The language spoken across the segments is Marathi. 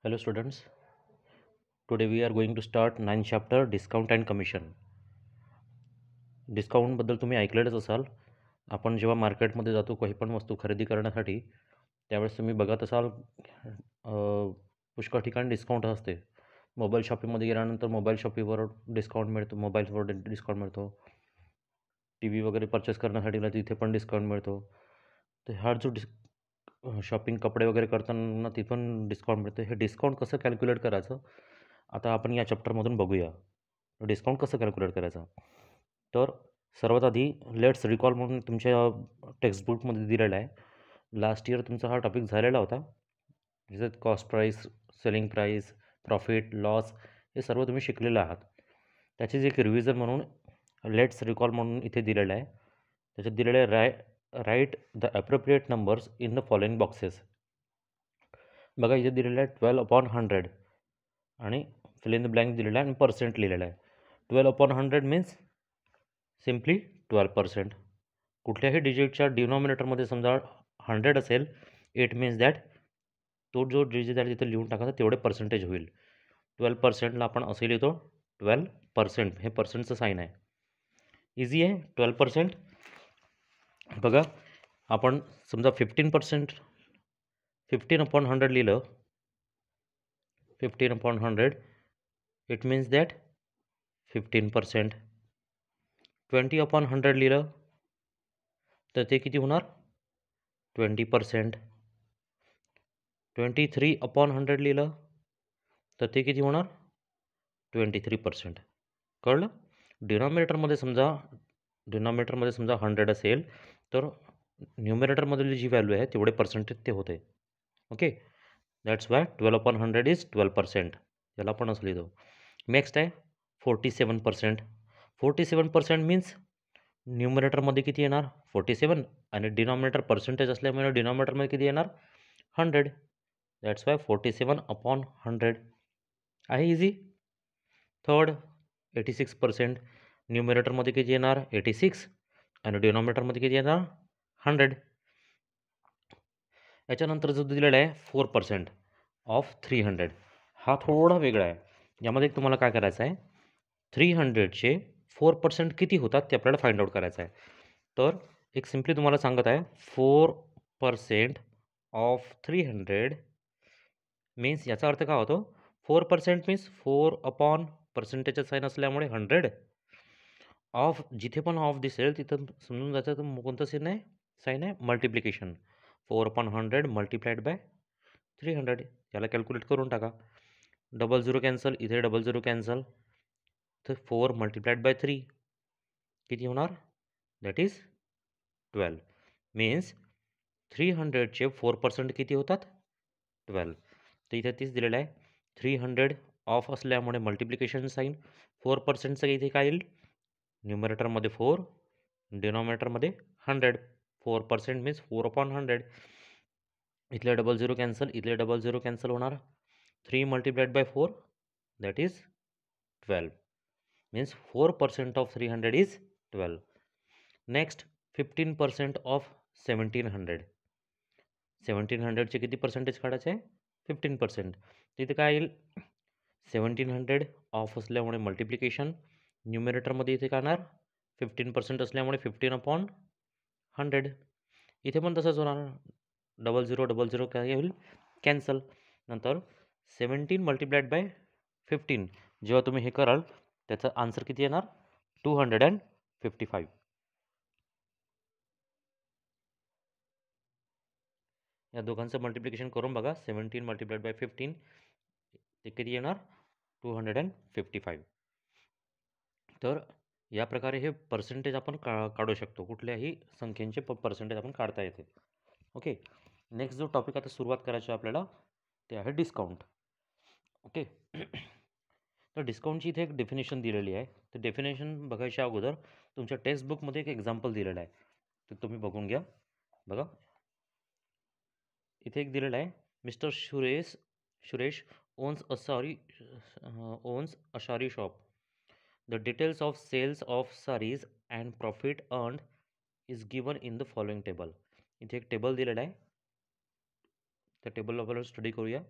Hello students, today we are going to start 9th chapter discount and commission. डिस्काउंटबद्दल तुम्ही ऐकलेलंच असाल. आपण जेव्हा मार्केटमध्ये जातो काही पण वस्तू खरेदी करण्यासाठी त्यावेळेस तुम्ही बघत असाल पुष्कळ ठिकाणी डिस्काउंट असते. मोबाईल शॉपिंगमध्ये गेल्यानंतर मोबाईल शॉपिंगवर डिस्काउंट मिळतो, मोबाईलवर डिस्काउंट मिळतो. टी व्ही वगैरे परचेस करण्यासाठी तिथे पण डिस्काउंट मिळतो. तर हा जो शॉपिंग कपडे वगैरे करताना तिथून डिस्काउंट मिळतं. हे डिस्काउंट कसं कॅल्क्युलेट करायचं आता आपण या चॅप्टरमधून बघूया. डिस्काउंट कसं कॅल्क्युलेट करायचं. तर सर्वात आधी लेट्स रिकॉल म्हणून तुमच्या टेक्स्टबुकमध्ये दिलेला आहे. लास्ट इयर तुमचा हा टॉपिक झालेला होता. जसं cost price, selling price, profit, loss हे सर्व तुम्ही शिकलेलं आहात. त्याचीच एक रिव्हिजन म्हणून लेट्स रिकॉल म्हणून इथे दिलेलं आहे. त्याच्यात दिलेलं आहे write the appropriate numbers in the following boxes. बघा इथे दिलेलं आहे 12/100 आणि फिल इन द ब्लँक दिलेला आहे आणि पर्सेंट लिहिलेला आहे. 12/100 मीन्स सिम्पली 12%. कुठल्याही डिजिटच्या डिनॉमिनेटरमध्ये समजा 100 असेल, इट मीन्स दॅट तो जो डिजिट आहे तिथे लिहून टाकायचा, तेवढे पर्सेंटेज होईल. 12%ला आपण असे लिहितो 12%. हे पर्सेंटचं साईन आहे. इझी आहे 12%. बघा आपण समजा 15% 15/100 लिहिलं, 15/100 इट मीन्स दॅट 15%. 20/100 लिहिलं तर ते किती होणार 20%. 23/100 लिहिलं तर ते किती होणार 23%. कळलं. डिनॉमिनेटरमध्ये समजा 100 असेल तर न्यूमिनेटरमधली जी व्हॅल्यू आहे तेवढे पर्सेंटेज ते होते. Okay, that's why 12/100 is 12%. याला आपण असं लिहितो. नेक्स्ट आहे 47%. 47% मीन्स न्यूमिनेटरमध्ये किती येणार 47 आणि डिनॉमिनेटर पर्सेंटेज असल्यामुळे डिनॉमिनेटरमध्ये किती येणार 100. दॅट्स वाय 47/100 आहे. इझी. थर्ड 86%. न्यूमिनेटरमध्ये किती येणार 86 आणि डिनॉमिनेटरमध्ये किती येणार 100. याच्यानंतर जो दिलेला आहे 4% ऑफ 300 हा थोडा वेगळा आहे. यामध्ये तुम्हाला काय करायचं आहे 300चे 4% किती होतात ते आपल्याला फाइंड आउट करायचं आहे. तर एक सिम्पली तुम्हाला सांगत आहे 4% ऑफ 300 मीन्स याचा अर्थ काय होतो 4% मीन्स 4 पर्सेंटेजचा साईन असल्यामुळे 100 ऑफ जिथे पण ऑफ दिसेल तिथं समजून जायचं तर कोणतं साईन आहे मल्टिप्लिकेशन. 4/100 multiplied by 300. याला कॅल्क्युलेट करून टाका. 00 कॅन्सल, इथे 00 कॅन्सल, तर 4 मल्टिप्लाइड बाय 3 किती होणार दॅट इज 12. मीन्स 300चे 4% किती होतात 12. तर इथे तीच दिलेलं आहे 300 ऑफ असल्यामुळे मल्टिप्लिकेशन साईन 4%चं इथे काय येईल न्यूमरेटरमध्ये 4 डिनॉमिनेटरमध्ये 100. 4% मीन्स 4/100. इथले 00 कॅन्सल, इथले 00 कॅन्सल होणार. 3 multiplied by 4 that is 12. Means 4% of 300 is 12. Next 15% of 1700. 1700चे किती पर्सेंटेज काढायचे आहे 15%. तिथे काय येईल 1700 ऑफ असल्यामुळे मल्टिप्लिकेशन न्यूमिनेटरमध्ये इथे काय येणार 15% असल्यामुळे 15/100. इथे पण तसंच होणार 00 काय होईल कॅन्सल. नंतर 17 मल्टिप्लाइड बाय 15 जेव्हा तुम्ही हे कराल त्याचा आन्सर किती येणार 255. या दोघांचं मल्टिप्लिकेशन करून बघा 17 मल्टिप्लाइड बाय 15 ते किती येणार 255. तर या प्रकारे हे पर्सेंटेज आपण काढू शकतो. कुठल्याही संख्येचे पर्सेंटेज आपण काढता येते. ओके, नेक्स्ट जो टॉपिक आता सुरुवात करायची आपल्याला ते आहे डिस्काउंट. ओके, तर डिस्काउंटची इथे एक डेफिनेशन दिलेली आहे. तर डेफिनेशन बघायच्या अगोदर तुमच्या टेक्स्टबुकमध्ये एक एक्झाम्पल दिलेलं आहे ते तुम्ही बघून घ्या. बघा इथे एक दिलेलं आहे mister Suresh owns a sari shop. The details of sales of sarees and profit earned is given in the following table. इथे एक टेबल दिलेला आहे. त्या टेबलला आपण स्टडी करूया.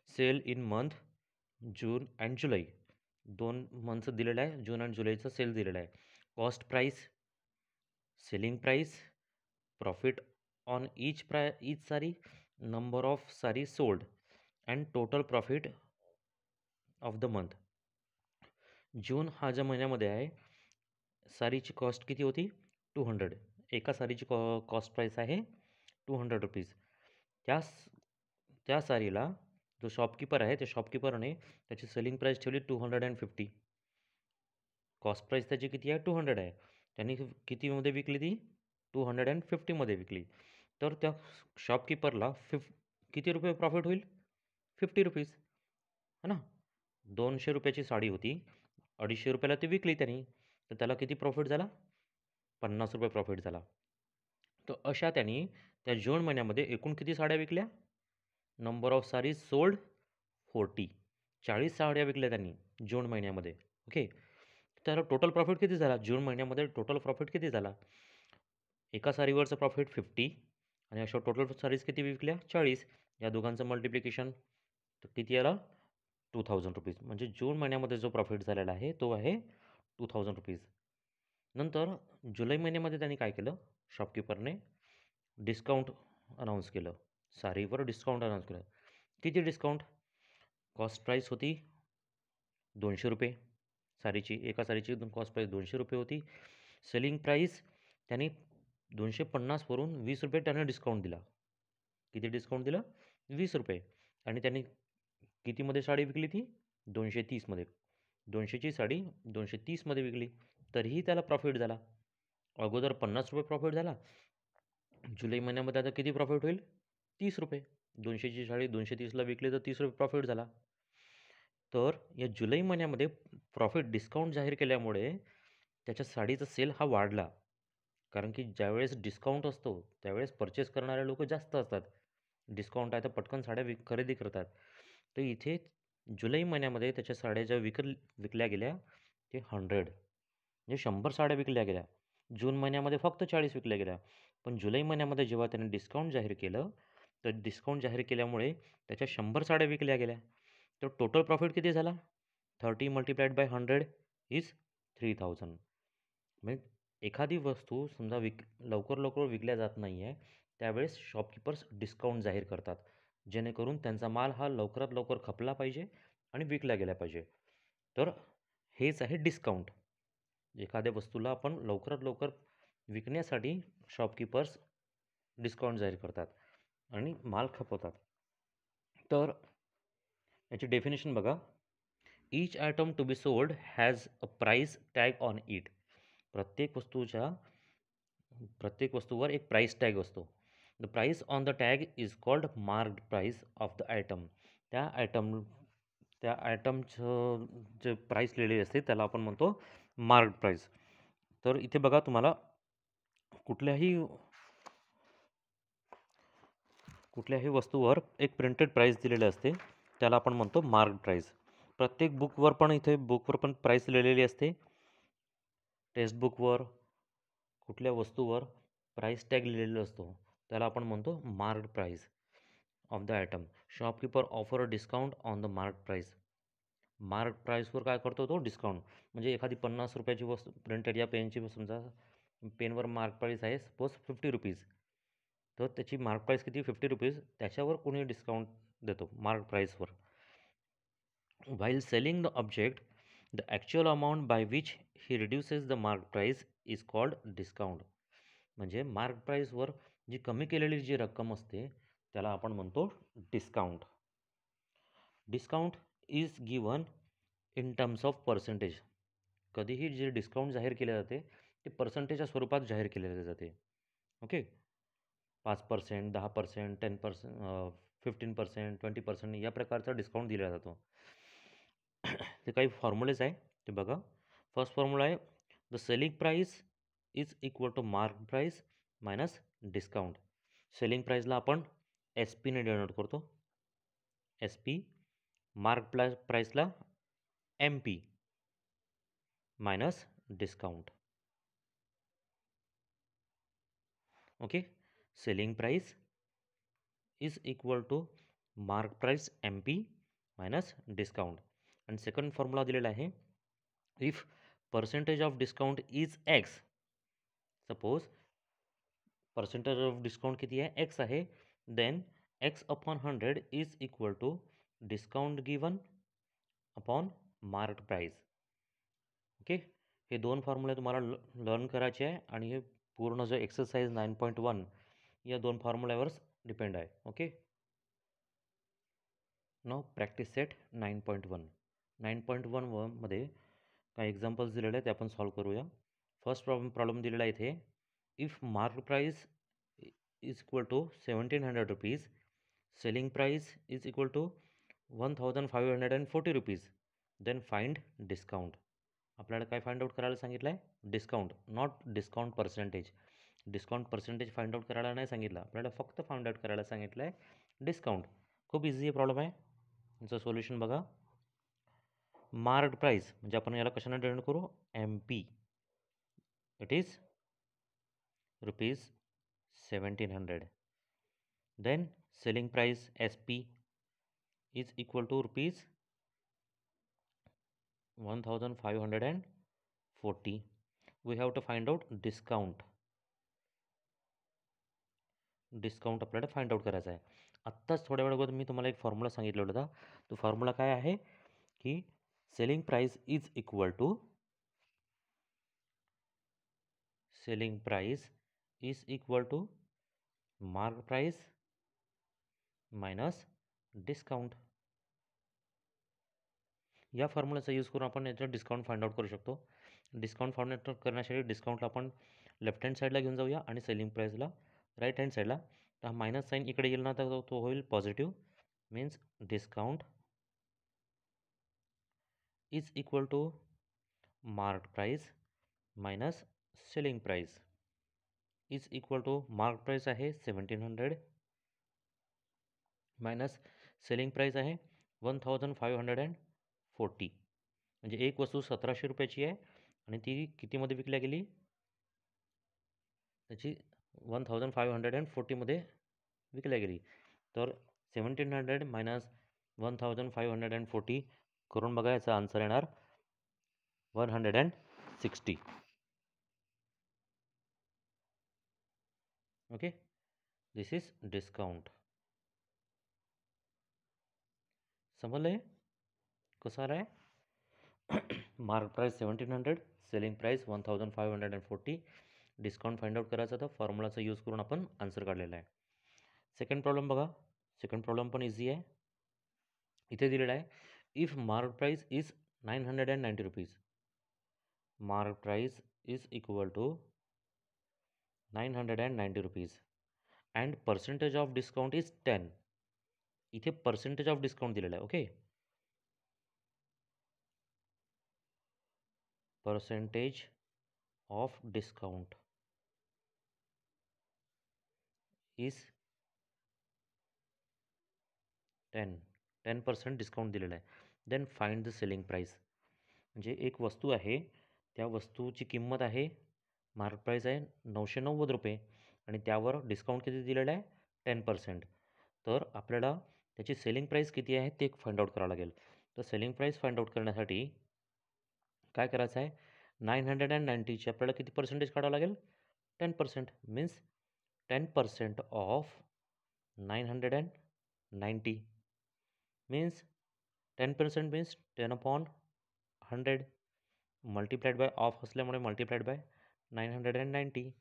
Sale in month June and July, 2 मंथचं दिलेलं आहे, जून आणि जुलैचा सेल दिलेला आहे. Cost price, selling price, profit on each sari, number of sari sold and total profit of the month. June हा ज्या महिन्यामध्ये आहे, साडीची कॉस्ट किती होती? 200. एका साडीची कॉस्ट प्राईस आहे 200 रुपीज. त्या साडीला जो शॉपकीपर आहे, त्या शॉपकीपरने त्याची सेलिंग प्राईस ठेवली 250. कॉस्ट प्राईस त्याची किती आहे? 200 आहे. त्यांनी कितीमध्ये विकली ती? 250मध्ये विकली. तर त्या शॉपकीपरला किती रुपये प्रॉफिट होईल? 50 रुपीज, है ना. 200 रुपयाची साडी होती, 250 रुपयाला ती विकली त्यांनी, तर त्याला किती प्रॉफिट झाला? 50 रुपये प्रॉफिट झाला. तर अशा त्यांनी त्या जून महिन्यामध्ये एकूण किती साड्या विकल्या? Number of sarees sold 40. 40 साड्या विकल्या त्यांनी जून महिन्यामध्ये. ओके. तर टोटल प्रॉफिट किती झाला जून महिन्यामध्ये? टोटल प्रॉफिट किती झाला? एका साडीवरचं प्रॉफिट 50 आणि अशा टोटल साडीज किती विकल्या? 40. या दोघांचं मल्टिप्लिकेशन तर किती आला? 2000 रुपीज. म्हणजे जून महिन्यामध्ये जो प्रॉफिट झालेला आहे तो आहे 2000 रुपीज. नंतर जुलै महिन्यामध्ये त्यांनी काय केलं? शॉपकीपरने डिस्काउंट अनाऊन्स केलं. साडीवर डिस्काउंट अनाऊन्स केलं. किती डिस्काउंट? कॉस्ट प्राईस होती 200 रुपये साडीची, एका साडीची कॉस्ट प्राईस 200 रुपये होती. सेलिंग प्राईस त्यांनी 250 वरून 20 रुपये त्याने डिस्काउंट दिला. किती डिस्काउंट दिलं? 20 रुपये. आणि त्यांनी कितीमध्ये साडी विकली ती? 230मध्ये. 200ची साडी 230मध्ये विकली, तरीही त्याला प्रॉफिट झाला. अगोदर 50 रुपये प्रॉफिट झाला. जुलै महिन्यामध्ये आता किती प्रॉफिट होईल? 30 रुपये. 200ची साडी 230ला विकली तर 30 रुपये प्रॉफिट झाला. तर या जुलै महिन्यामध्ये प्रॉफिट डिस्काउंट जाहीर केल्यामुळे त्याच्या साडीचा सेल हा वाढला. कारण की ज्यावेळेस डिस्काउंट असतो त्यावेळेस परचेस करणारे लोक जास्त असतात. डिस्काउंट आहे तर पटकन साड्या खरेदी करतात. तर इथे जुलै महिन्यामध्ये त्याच्या साड्या ज्या विकल्या गेल्या ते 100, म्हणजे 100 साड्या विकल्या गेल्या. जून महिन्यामध्ये फक्त 40 विकल्या गेल्या. पण जुलै महिन्यामध्ये जेव्हा त्याने डिस्काउंट जाहीर केलं, तर डिस्काउंट जाहीर केल्यामुळे त्याच्या 100 साड्या विकल्या गेल्या. तर टोटल प्रॉफिट किती झाला? 30 मल्टिप्लाइड बाय 100 इज 3000. म्हणजे एखादी वस्तू समजा लवकर विकल्या जात नाही आहे, त्यावेळेस शॉपकीपर्स डिस्काउंट जाहीर करतात, जेणेकरून त्यांचा माल हा लवकरात लवकर खपला पाहिजे आणि विकला गेला पाहिजे. तर हेच आहे डिस्काउंट. एखाद्या वस्तूला आपण लवकरात लवकर विकण्यासाठी शॉपकीपर्स डिस्काउंट जाहीर करतात आणि माल खपवतात. तर याची डेफिनेशन बघा. Each item to be sold has a price tag on it. प्रत्येक वस्तूवर एक प्राईस टॅग असतो. The price on the tag is called marked price of the item. त्या आयटमचं जे प्राईस लिहिलेली असते त्याला आपण म्हणतो मार्क्ड प्राईस. तर इथे बघा, तुम्हाला कुठल्याही वस्तूवर एक प्रिंटेड प्राईस दिलेली असते, त्याला आपण म्हणतो मार्क्ड प्राईस. प्रत्येक बुकवर पण प्राईस लिहिलेली असते. टेक्स्टबुकवर कुठल्या वस्तूवर प्राईस टॅग लिहिलेला असतो, त्याला आपण म्हणतो marked price of the item. Shopkeeper offer a discount on the marked price. Marked प्राईसवर काय करतो तो? डिस्काउंट. म्हणजे एखादी 50 रुपयाची वस्तू प्रिंटेड, या पेनची समजा पेनवर मार्क प्राईस आहे सपोज 50 रुपीज, तर त्याची मार्क प्राईस किती? 50 रुपीज. त्याच्यावर कोणी डिस्काउंट देतो मार्क प्राईसवर. While selling the object, the actual amount by which he reduces the mark price is called discount. म्हणजे मार्क प्राईसवर जी कमी केलेली जी रक्कम असते त्याला आपण म्हणतो discount. Discount is given in terms of percentage. कधीही जे डिस्काउंट जाहीर केले जाते ते पर्सेंटेजच्या स्वरूपात जाहीर केले जाते. ओके. 5%, 10%, 10%, 15%, 20% या प्रकारचा डिस्काउंट दिला जातो. ते काही फॉर्म्युलेज आहे, ते बघा. फर्स्ट फॉर्म्युला आहे, the selling price is equal to mark price minus discount. Selling प्राईसला आपण SP ने डिनोट करतो, SP. मार्क प्राईसला MP minus discount. Okay. Selling price is equal to mark price MP minus discount. आणि सेकंड फॉर्म्युला दिलेला आहे, if percentage of discount is X. Suppose percentage of discount किती आहे, एक्स आहे, then X upon 100 is equal to discount given upon mark price. Okay, हे दोन फॉर्म्युले तुम्हाला लर्न करायचे आहे आणि हे पूर्ण जो एक्सरसाइज 9.1 या दोन फॉर्म्युल्यावरच डिपेंड आहे. ओके, नाव प्रॅक्टिस सेट 9.1. 9.1 मध्ये काही एक्झाम्पल्स दिलेले आहेत, ते आपण सॉल्व करूया. फर्स्ट प्रॉब्लेम दिलेला आहे इथे, if mark price is equal to 1700 rupees, selling price is equal to 1540 rupees, then find discount. आपल्याला काय फाइंड आउट करायला सांगितलं आहे, discount, not discount percentage. Discount percentage find out करायला नाही सांगितलं, आपल्याला फक्त फाइंड आउट करायला सांगितलं आहे डिस्काउंट. खूप इझी आहे प्रॉब्लेम आहे. याचं सोल्युशन बघा. मार्क्ड प्राइस म्हणजे आपण याला कशाने डिनोट करू, MP. It is ₹1700. Then selling price SP is equal to ₹1540. We have to find out discount. Discount आपल्याला फाइंड आउट करायचा आहे. आत्ताच थोड्या वेळ अगोदर मी तुम्हाला एक फॉर्म्युला सांगितलेला होता. तो फॉर्म्युला काय आहे की selling price is equal to mark price minus discount. या फॉर्म्युलाचा यूज करून आपण याचा डिस्काउंट फाइंड आउट करू शकतो. डिस्काउंट फाइंड आउट करण्यासाठी डिस्काउंटला आपण लेफ्ट हँड साईडला घेऊन जाऊया आणि सेलिंग प्राइसला राईट हँड साईडला. तर हा मायनस साईन इकडे येईल ना, तर तो होईल positive. Means discount is equal to mark price minus selling price is equal to mark price आहे 1700 मायनस सेलिंग प्राइस आहे 1540. म्हणजे एक वस्तू 1700 रुपयाची आहे आणि ती कितीमध्ये विकल्या गेली, त्याची 1540मध्ये विकल्या गेली. तर 1700 मायनस 1540 करून बघा, याचा आन्सर येणार 160. Okay, this is discount. समजलं कसं आलं आहे. Mark price 1700, selling price 1540. Discount find out करायचा, तर फॉर्म्युलाचा यूज करून आपण आन्सर काढलेला आहे. सेकंड प्रॉब्लेम बघा. सेकंड प्रॉब्लेम पण इझी आहे. इथे दिलेला आहे, if mark price is 990 rupees, mark price is equal to 990 rupees and percentage of discount is 10. इथे पर्सेंटेज ऑफ डिस्काउंट दिलेला आहे. Okay, percentage of discount is 10% discount दिलेला आहे. Then find the selling price. म्हणजे एक वस्तू आहे, त्या वस्तूची किंमत आहे, मार्क प्राइस आहे 990 रुपये आणि त्यावर डिस्काउंट किती दिलेला आहे, 10%. तर आपल्याला त्याची सेलिंग प्राइस किती आहे ते फाइंड आउट करावं लागेल. तर सेलिंग प्राइस फाइंड आउट करण्यासाठी काय करायचं आहे, 990ची आपल्याला किती पर्सेंटेज काढावं लागेल, 10%. Means 10% of 990 means 10% means 10/100 multiplied by of असल्यामुळे multiplied by 990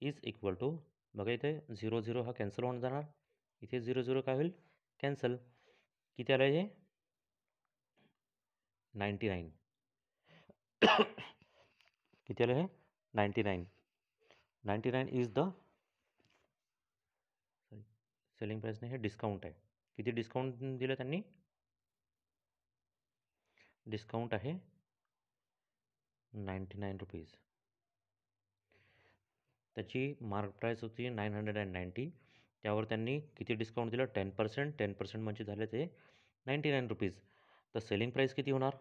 is equal to, बघा इथे 0 0 हा कॅन्सल होऊन जाणार, इथे 0 0 काय होईल, कॅन्सल. किती आलं हे, 99. किती आलं हे, 99. 99 इज द सेलिंग प्राइस नाही, हे डिस्काउंट आहे. किती डिस्काउंट दिलं त्यांनी, डिस्काउंट आहे 99 रुपीज. त्याची मार्क प्राइस होती 990, त्यावर त्यांनी किती डिस्काउंट दिलं, 10%. 10% म्हणजे झाले ते 99 रुपीज. तर सेलिंग प्राइस किती होणार,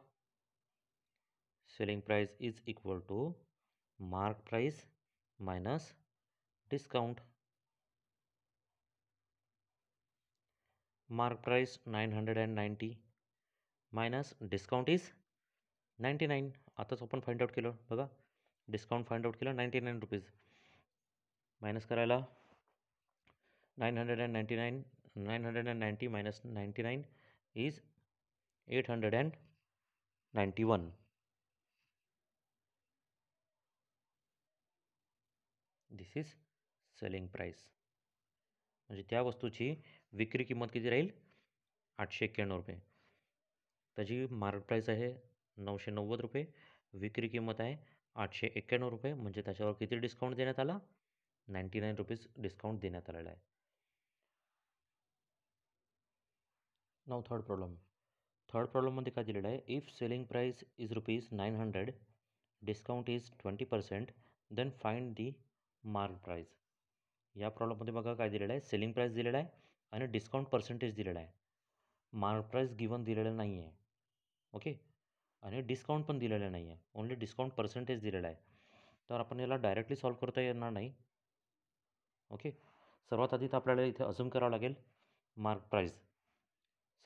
selling price is equal to mark price minus discount. Mark price 990 minus discount is 99. आताच आपण फाइंड आउट केलं बघा, डिस्काउंट फाइंड आउट केलं 99 रुपीज. मायनस करायला 990 minus 99 is 891. This is selling price. म्हणजे त्या वस्तूची विक्री किंमत किती राहील? 891 रुपये. त्याची मार्क प्राइस आहे 990 रुपये, विक्री किंमत आहे 891 रुपये. म्हणजे त्याच्यावर किती डिस्काउंट देण्यात आला? 99 रुपीज डिस्काउंट देण्यात आलेला आहे. नाव थर्ड प्रॉब्लेममध्ये काय दिलेलं आहे? If selling price is ₹900, discount is 20%, then find the mark price. या प्रॉब्लेममध्ये बघा काय दिलेलं आहे? सेलिंग प्राइस दिलेला आहे आणि डिस्काउंट पर्सेंटेज दिलेला आहे. मार्क प्राइस गिवन दिलेलं नाही आहे. ओके, आणि डिस्काउंट पण दिलेलं नाही आहे, ओन्ली डिस्काउंट पर्सेंटेज दिलेला आहे. तर आपण याला डायरेक्टली सॉल्व करता येणार नाही. ओके, सर्वात आधी तर आपल्याला इथे अझूम करावं लागेल mark price.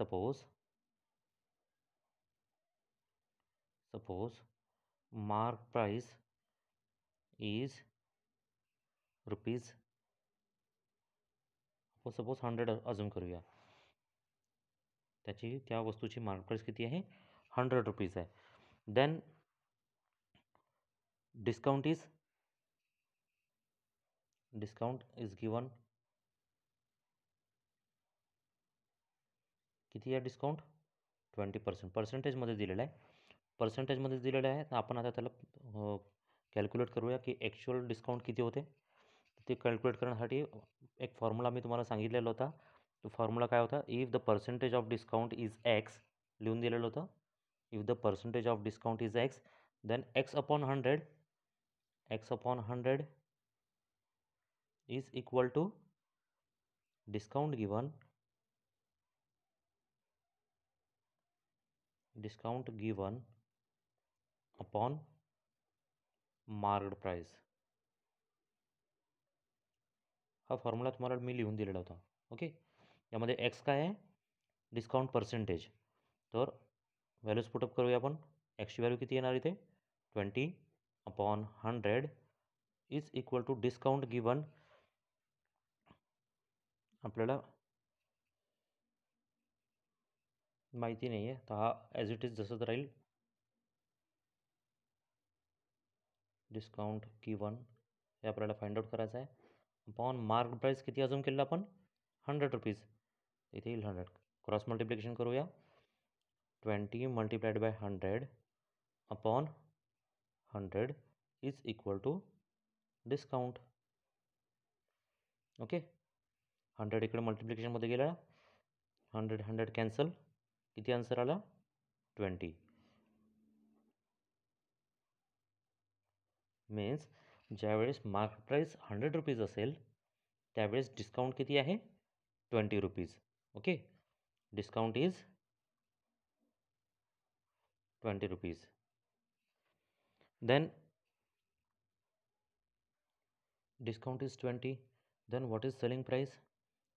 Suppose mark price is rupees, suppose 100 अझूम करूया. त्या वस्तूची मार्क प्राइस किती आहे? 100 रुपीज आहे. देन डिस्काउंट इज गिवन, किती आहे डिस्काउंट? 20%. पर्सेंटेजमध्ये दिलेलं आहे, दिलेलं आहे. तर आपण आता त्याला कॅल्क्युलेट करूया की ॲक्च्युअल डिस्काउंट किती होते. ते कॅल्क्युलेट करण्यासाठी एक फॉर्म्युला मी तुम्हाला सांगितलेला होता. तो फॉर्म्युला काय होता? If the percentage of discount is X, लिहून दिलेलं होतं. If the percentage of discount is X, then X upon 100 is equal to discount given upon marked price. हा फॉर्म्युला तुम्हाला मी लिहून दिलेला होता. ओके, यामध्ये एक्स काय आहे? Discount percentage. तर व्हॅल्यूज पुटअप करूया आपण. एक्सची व्हॅल्यू किती येणार इथे? 20 upon 100 is equal to discount given, आपल्याला माहिती नाही आहे तर हा ॲज इट इज जसंच राहील. डिस्काउंट गिवन हे आपल्याला फाइंड आउट करायचं आहे. अपॉन मार्क प्राइस किती अजून केलं आपण? 100 रुपीज. इथे येईल 100. क्रॉस मल्टिप्लिकेशन करूया. 20 multiplied by 100 upon 100 is equal to discount. Okay, 100 इकडे मल्टिप्लिकेशनमध्ये गेला, 100 कॅन्सल. किती आन्सर आला? 20. मीन्स ज्यावेळेस मार्क प्राइस 100 रुपीज असेल त्यावेळेस डिस्काउंट किती आहे? 20 rupees. Okay, discount is 20 rupees. Then discount is 20, then what is selling price?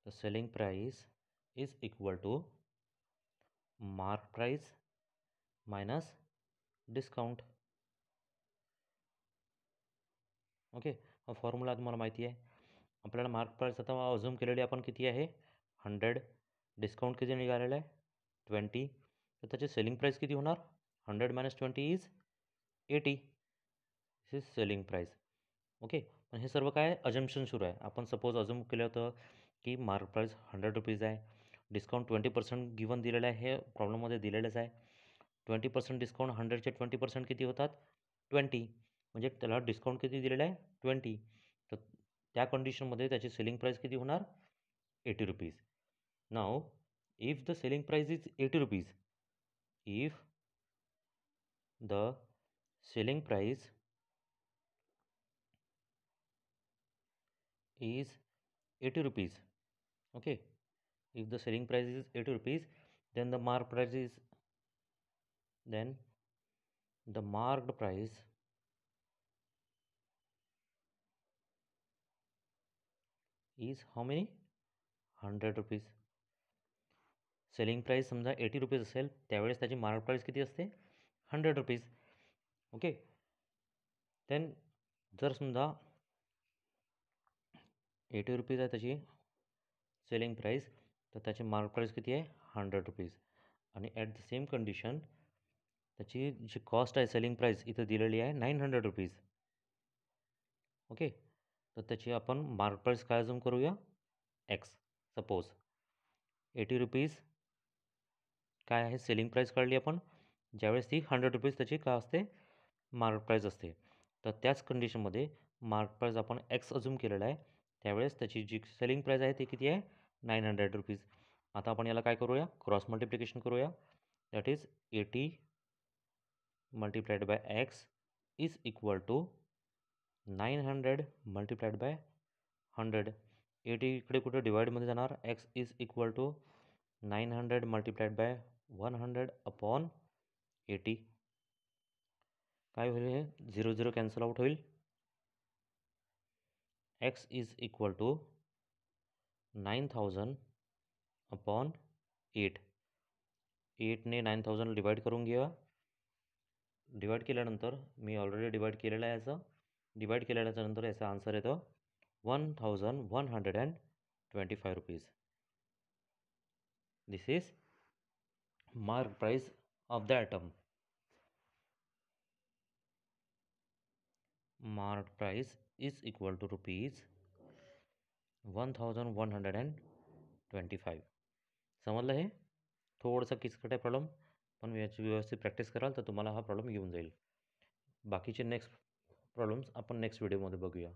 The selling price is equal to mark price minus discount. Okay, हा फॉर्म्युला तुम्हाला माहिती आहे. आपल्याला मार्क प्राइस आता अझूम केलेली आपण किती आहे? 100. डिस्काउंट किती निघालेला आहे? 20. तर त्याची सेलिंग प्राइस किती होणार? 100 minus 20 is 80. This is selling price. Okay, पण हे सर्व काय अजम्पशन सुरू आहे. आपण सपोज अजूम केलं होतं की मार्क प्राइस 100 रुपीज आहे, डिस्काउंट 20% गिवन दिलेलं आहे. हे प्रॉब्लेममध्ये दिलेलंच आहे. 20% डिस्काउंट, 100चे 20% किती होतात? 20. म्हणजे त्याला डिस्काउंट किती दिलेलं आहे? 20. तर त्या कंडिशनमध्ये त्याची सेलिंग प्राइस किती होणार? 80 rupees. Now if the selling price is 80 rupees, if the selling price is 80 rupees. Okay, if the selling price is 80 rupees, then the marked price is how many? 100 rupees. Selling price समजा 80 रुपीज असेल, त्यावेळेस त्याची मार्केट प्राईस किती असते? 100 रुपीज. ओके. देन जर समजा 80 रुपीज आहे त्याची सेलिंग प्राईस, तर त्याची मार्केट प्राईस किती आहे? 100 रुपीज. आणि ॲट द सेम कंडिशन त्याची जी कॉस्ट आहे सेलिंग प्राईस इथं दिलेली आहे 900 रुपीज. ओके. तर त्याची आपण मार्केट प्राईस काय अजूम करूया? एक्स. सपोज 80 रुपीज काय आहे सेलिंग प्राईस काढली आपण, ज्यावेळेस ती 100 रुपीज त्याची काय असते? मार्केट प्राईस असते. तर त्याच कंडिशनमध्ये मार्केट प्राईस आपण एक्स अजूम केलेला आहे, त्यावेळेस त्याची जी सेलिंग प्राईस आहे ती किती आहे? 900 रुपीज. आता आपण याला काय करूया? क्रॉस मल्टिप्लिकेशन करूया. That is 80 multiplied by X is equal to 900 multiplied by 100. 80 इकडे कुठे डिवाइडमध्ये जाणार? X is equal to 900 multiplied by 100 upon 80. काय होईल? हे 0 0 कॅन्सल आउट होईल. X is equal to 9000 upon 8. 8ने 9000 डिवाइड करून घेऊया. डिवाइड केल्यानंतर मी ऑलरेडी डिवाइड केलेलं आहे याचं. डिवाइड केल्याच्या नंतर याचा आन्सर येतो 1125 rupees. This is mark price of the item. Mark price is equal to rupees 1125. समजलं? हे थोडंसं किचकट आहे प्रॉब्लेम, पण याची व्यवस्थित प्रॅक्टिस कराल तर तुम्हाला हा प्रॉब्लेम येऊन जाईल. बाकीचे नेक्स्ट प्रॉब्लेम्स आपण नेक्स्ट व्हिडिओमध्ये बघूया.